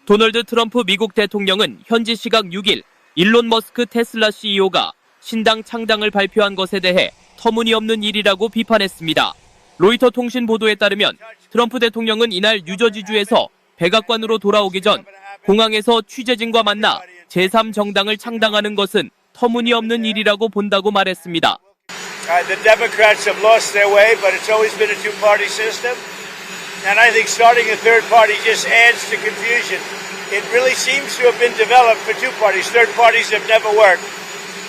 도널드 트럼프 미국 대통령은 현지 시각 6일 일론 머스크 테슬라 CEO가 신당 창당을 발표한 것에 대해 터무니없는 일이라고 비판했습니다. 로이터 통신 보도에 따르면 트럼프 대통령은 이날 뉴저지주에서 백악관으로 돌아오기 전 공항에서 취재진과 만나 제3정당을 창당하는 것은 터무니없는 일이라고 본다고 말했습니다. The Democrats have lost their way, but it's always been a two-party system. And I think starting a third party just adds to confusion. It really seems to have been developed for two parties. Third parties have never worked.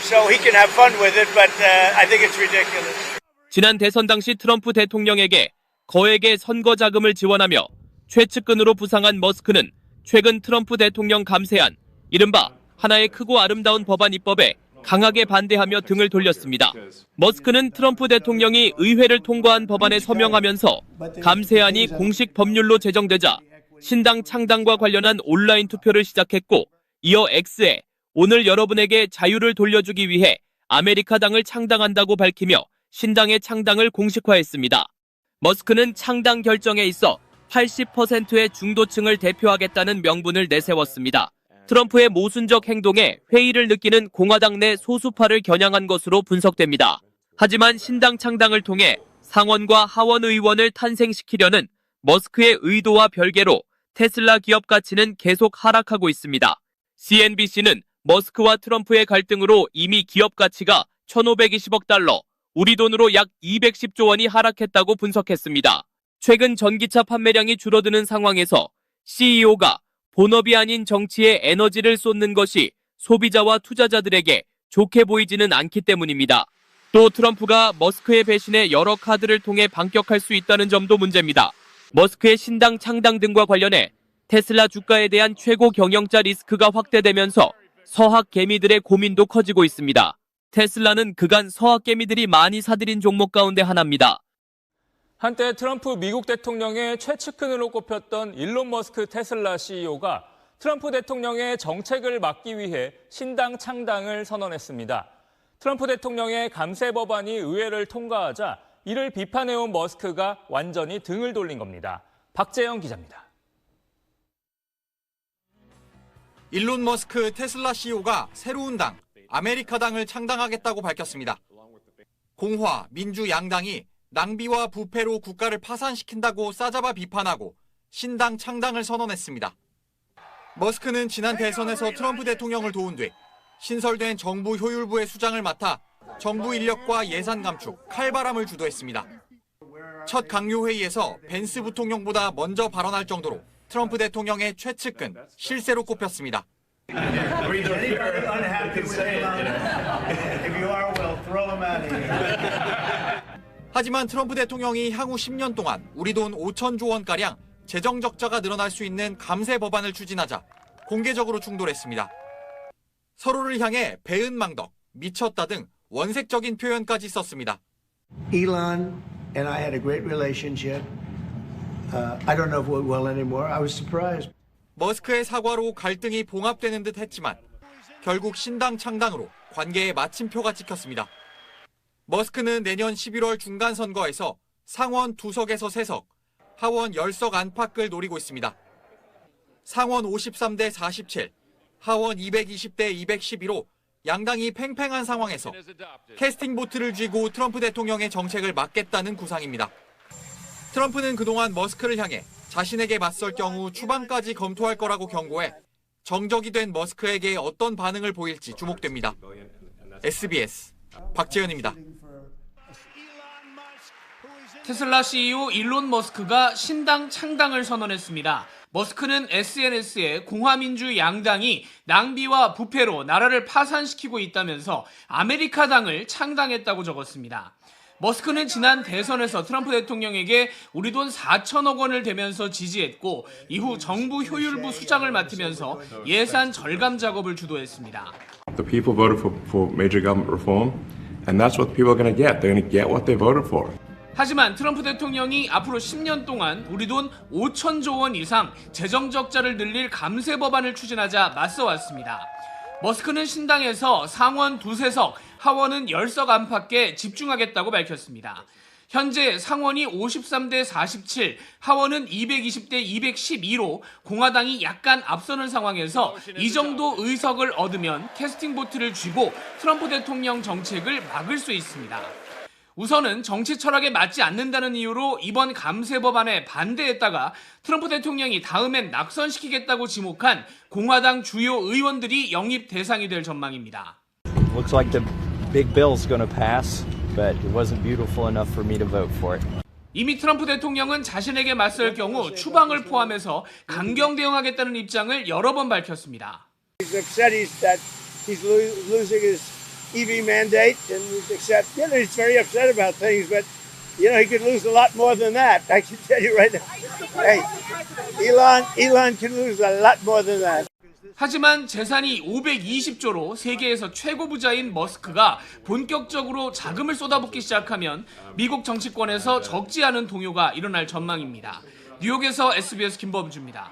So he can have fun with it, but I think it's ridiculous. 지난 대선 당시 트럼프 대통령에게 거액의 선거 자금을 지원하며 최측근으로 부상한 머스크는 최근 트럼프 대통령 감세한 이른바 하나의 크고 아름다운 법안 입법에 강하게 반대하며 등을 돌렸습니다. 머스크는 트럼프 대통령이 의회를 통과한 법안에 서명하면서 감세안이 공식 법률로 제정되자 신당 창당과 관련한 온라인 투표를 시작했고 이어 X에 오늘 여러분에게 자유를 돌려주기 위해 아메리카당을 창당한다고 밝히며 신당의 창당을 공식화했습니다. 머스크는 창당 결정에 있어 80%의 중도층을 대표하겠다는 명분을 내세웠습니다. 트럼프의 모순적 행동에 회의를 느끼는 공화당 내 소수파를 겨냥한 것으로 분석됩니다. 하지만 신당 창당을 통해 상원과 하원 의원을 탄생시키려는 머스크의 의도와 별개로 테슬라 기업 가치는 계속 하락하고 있습니다. CNBC는 머스크와 트럼프의 갈등으로 이미 기업 가치가 1,520억 달러, 우리 돈으로 약 210조 원이 하락했다고 분석했습니다. 최근 전기차 판매량이 줄어드는 상황에서 CEO가 본업이 아닌 정치에 에너지를 쏟는 것이 소비자와 투자자들에게 좋게 보이지는 않기 때문입니다. 또 트럼프가 머스크의 배신에 여러 카드를 통해 반격할 수 있다는 점도 문제입니다. 머스크의 신당 창당 등과 관련해 테슬라 주가에 대한 최고 경영자 리스크가 확대되면서 서학 개미들의 고민도 커지고 있습니다. 테슬라는 그간 서학 개미들이 많이 사들인 종목 가운데 하나입니다. 한때 트럼프 미국 대통령의 최측근으로 꼽혔던 일론 머스크 테슬라 CEO가 트럼프 대통령의 정책을 막기 위해 신당 창당을 선언했습니다. 트럼프 대통령의 감세 법안이 의회를 통과하자 이를 비판해온 머스크가 완전히 등을 돌린 겁니다. 박재영 기자입니다. 일론 머스크 테슬라 CEO가 새로운 당, 아메리카당을 창당하겠다고 밝혔습니다. 공화, 민주 양당이 낭비와 부패로 국가를 파산시킨다고 싸잡아 비판하고 신당 창당을 선언했습니다. 머스크는 지난 대선에서 트럼프 대통령을 도운 뒤 신설된 정부 효율부의 수장을 맡아 정부 인력과 예산 감축, 칼바람을 주도했습니다. 첫 강요회의에서 벤스 부통령보다 먼저 발언할 정도로 트럼프 대통령의 최측근, 실세로 꼽혔습니다. 하지만 트럼프 대통령이 향후 10년 동안 우리 돈 5천조 원가량 재정 적자가 늘어날 수 있는 감세 법안을 추진하자 공개적으로 충돌했습니다. 서로를 향해 배은망덕, 미쳤다 등 원색적인 표현까지 썼습니다. Elon and I had a great relationship. I don't know if we're well anymore. I was surprised. 머스크의 사과로 갈등이 봉합되는 듯 했지만 결국 신당 창당으로 관계에 마침표가 찍혔습니다. 머스크는 내년 11월 중간선거에서 상원 2석에서 3석, 하원 10석 안팎을 노리고 있습니다. 상원 53대 47, 하원 220대 211로 양당이 팽팽한 상황에서 캐스팅 보트를 쥐고 트럼프 대통령의 정책을 막겠다는 구상입니다. 트럼프는 그동안 머스크를 향해 자신에게 맞설 경우 추방까지 검토할 거라고 경고해 정적이 된 머스크에게 어떤 반응을 보일지 주목됩니다. SBS 박재현입니다. 테슬라 CEO 일론 머스크가 신당 창당을 선언했습니다. 머스크는 SNS에 공화민주 양당이 낭비와 부패로 나라를 파산시키고 있다면서 아메리카당을 창당했다고 적었습니다. 머스크는 지난 대선에서 트럼프 대통령에게 우리 돈 4천억 원을 대면서 지지했고 이후 정부 효율부 수장을 맡으면서 예산 절감 작업을 주도했습니다. The people voted for major government reform, and that's what the people are going to get. They're going to get what they voted for. 하지만 트럼프 대통령이 앞으로 10년 동안 우리 돈 5천조 원 이상 재정 적자를 늘릴 감세 법안을 추진하자 맞서왔습니다. 머스크는 신당에서 상원 2~3석, 하원은 10석 안팎에 집중하겠다고 밝혔습니다. 현재 상원이 53대 47, 하원은 220대 212로 공화당이 약간 앞서는 상황에서 이 정도 의석을 얻으면 캐스팅 보트를 쥐고 트럼프 대통령 정책을 막을 수 있습니다. 우선은 정치 철학에 맞지 않는다는 이유로 이번 감세 법안에 반대했다가 트럼프 대통령이 다음엔 낙선시키겠다고 지목한 공화당 주요 의원들이 영입 대상이 될 전망입니다. Looks like the big bill's going to pass, but it wasn't beautiful enough for me to vote for it. 이미 트럼프 대통령은 자신에게 맞설 경우 추방을 포함해서 강경 대응하겠다는 입장을 여러 번 밝혔습니다. He's upset that he's losing his EV mandate, and he's very upset about things, but he could lose a lot more than that. I can tell you right now. Hey, Elon can lose a lot more than that. 하지만 재산이 520조로 세계에서 최고 부자인 머스크가 본격적으로 자금을 쏟아붓기 시작하면 미국 정치권에서 적지 않은 동요가 일어날 전망입니다. 뉴욕에서 SBS 김범주입니다.